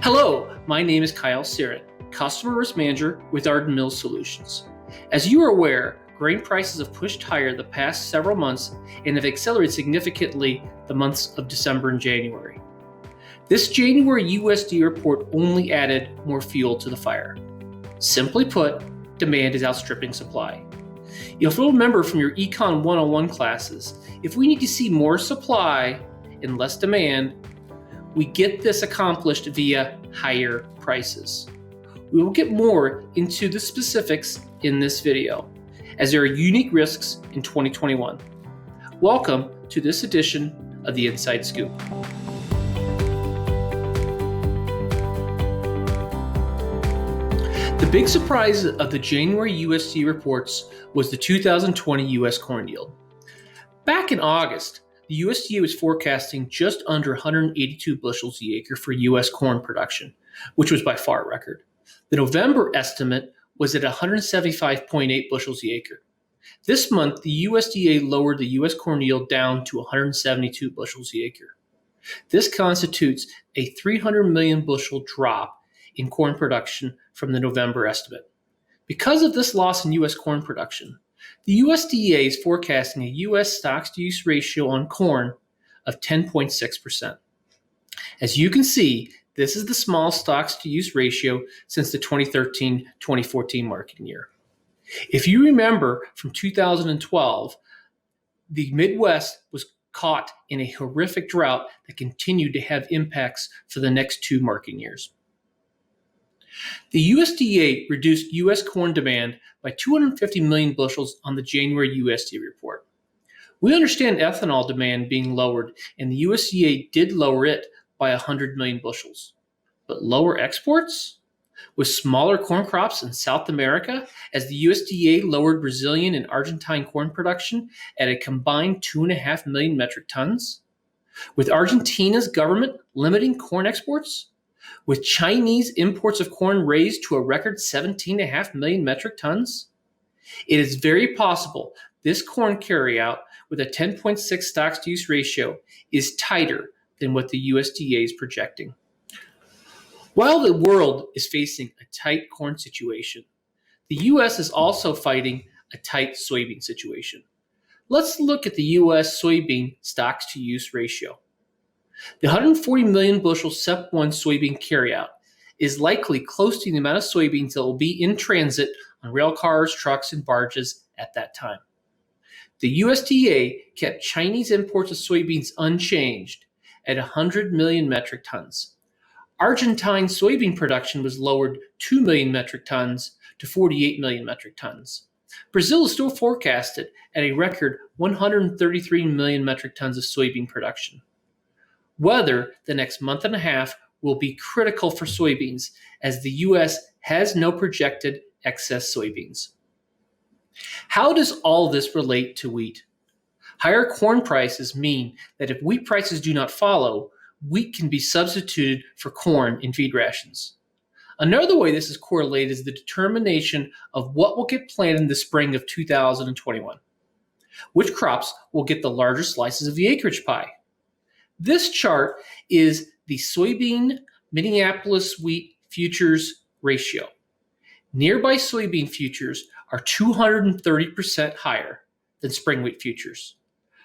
Hello, my name is Kyle Sirin, Customer Risk Manager with Arden Mills Solutions. As you are aware, grain prices have pushed higher the past several months and have accelerated significantly the months of December and January. This January USDA report only added more fuel to the fire. Simply put, demand is outstripping supply. If you'll remember from your Econ 101 classes, if we need to see more supply and less demand, we get this accomplished via higher prices. We will get more into the specifics in this video, as there are unique risks in 2021. Welcome to this edition of the Inside Scoop. The big surprise of the January USDA reports was the 2020 U.S. corn yield. Back in August, the USDA was forecasting just under 182 bushels the acre for U.S. corn production, which was by far a record. The November estimate was at 175.8 bushels the acre. This month, the USDA lowered the U.S. corn yield down to 172 bushels the acre. This constitutes a 300 million bushel drop in corn production from the November estimate. Because of this loss in U.S. corn production, the USDA is forecasting a U.S. stocks-to-use ratio on corn of 10.6%. As you can see, this is the smallest stocks-to-use ratio since the 2013-2014 marketing year. If you remember from 2012, the Midwest was caught in a horrific drought that continued to have impacts for the next two marketing years. The USDA reduced U.S. corn demand by 250 million bushels on the January USDA report. We understand ethanol demand being lowered, and the USDA did lower it by 100 million bushels. But lower exports? With smaller corn crops in South America, as the USDA lowered Brazilian and Argentine corn production at a combined 2.5 million metric tons? With Argentina's government limiting corn exports? With Chinese imports of corn raised to a record 17.5 million metric tons? It is very possible this corn carryout with a 10.6 stocks-to-use ratio is tighter than what the USDA is projecting. While the world is facing a tight corn situation, the U.S. is also fighting a tight soybean situation. Let's look at the U.S. soybean stocks-to-use ratio. The 140 million bushel SEP1 soybean carryout is likely close to the amount of soybeans that will be in transit on rail cars, trucks, and barges at that time. The USDA kept Chinese imports of soybeans unchanged at 100 million metric tons. Argentine soybean production was lowered 2 million metric tons to 48 million metric tons. Brazil is still forecasted at a record 133 million metric tons of soybean production. Weather the next month and a half will be critical for soybeans, as the U.S. has no projected excess soybeans. How does all this relate to wheat? Higher corn prices mean that if wheat prices do not follow, wheat can be substituted for corn in feed rations. Another way this is correlated is the determination of what will get planted in the spring of 2021. Which crops will get the larger slices of the acreage pie? This chart is the soybean Minneapolis wheat futures ratio. Nearby soybean futures are 230% higher than spring wheat futures.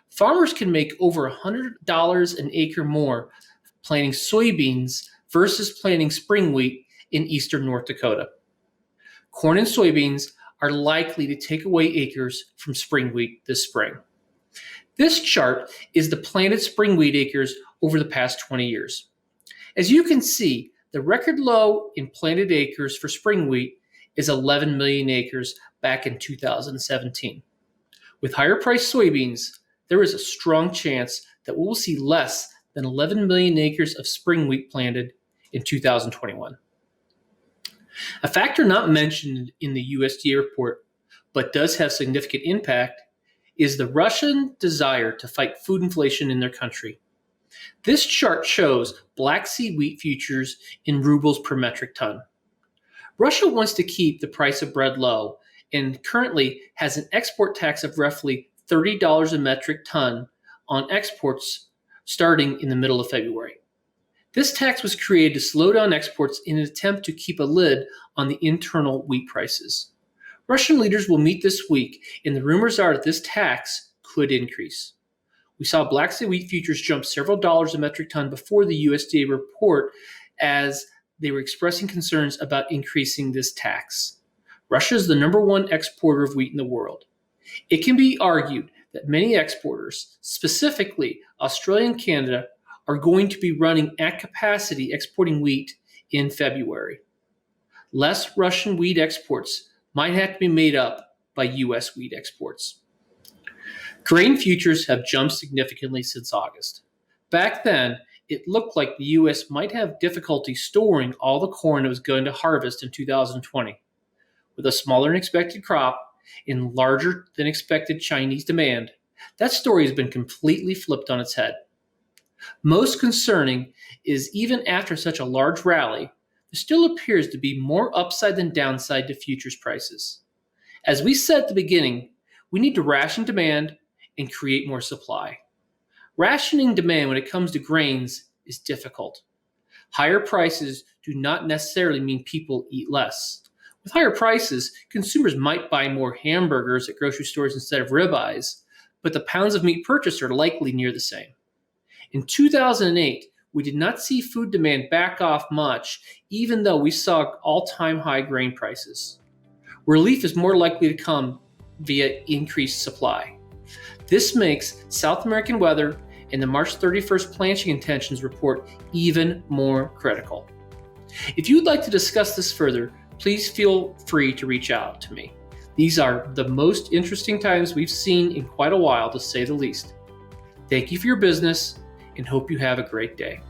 Farmers can make over $100 an acre more planting soybeans versus planting spring wheat in eastern North Dakota. Corn and soybeans are likely to take away acres from spring wheat this spring. This chart is the planted spring wheat acres over the past 20 years. As you can see, the record low in planted acres for spring wheat is 11 million acres back in 2017. With higher priced soybeans, there is a strong chance that we will see less than 11 million acres of spring wheat planted in 2021. A factor not mentioned in the USDA report, but does have significant impact, is the Russian desire to fight food inflation in their country. This chart shows Black Sea wheat futures in rubles per metric ton. Russia wants to keep the price of bread low and currently has an export tax of roughly $30 a metric ton on exports starting in the middle of February. This tax was created to slow down exports in an attempt to keep a lid on the internal wheat prices. Russian leaders will meet this week, and the rumors are that this tax could increase. We saw Black Sea wheat futures jump several dollars a metric ton before the USDA report as they were expressing concerns about increasing this tax. Russia is the number one exporter of wheat in the world. It can be argued that many exporters, specifically Australia and Canada, are going to be running at capacity exporting wheat in February. Less Russian wheat exports might have to be made up by U.S. wheat exports. Grain futures have jumped significantly since August. Back then, it looked like the U.S. might have difficulty storing all the corn it was going to harvest in 2020. With a smaller than expected crop and larger than expected Chinese demand, that story has been completely flipped on its head. Most concerning is even after such a large rally, there still appears to be more upside than downside to futures prices. As we said at the beginning, we need to ration demand and create more supply. Rationing demand when it comes to grains is difficult. Higher prices do not necessarily mean people eat less. With higher prices, consumers might buy more hamburgers at grocery stores instead of ribeyes, but the pounds of meat purchased are likely near the same. In 2008, we did not see food demand back off much, even though we saw all-time high grain prices. Relief is more likely to come via increased supply. This makes South American weather and the March 31st planting intentions report even more critical. If you'd like to discuss this further, please feel free to reach out to me. These are the most interesting times we've seen in quite a while, to say the least. Thank you for your business and hope you have a great day.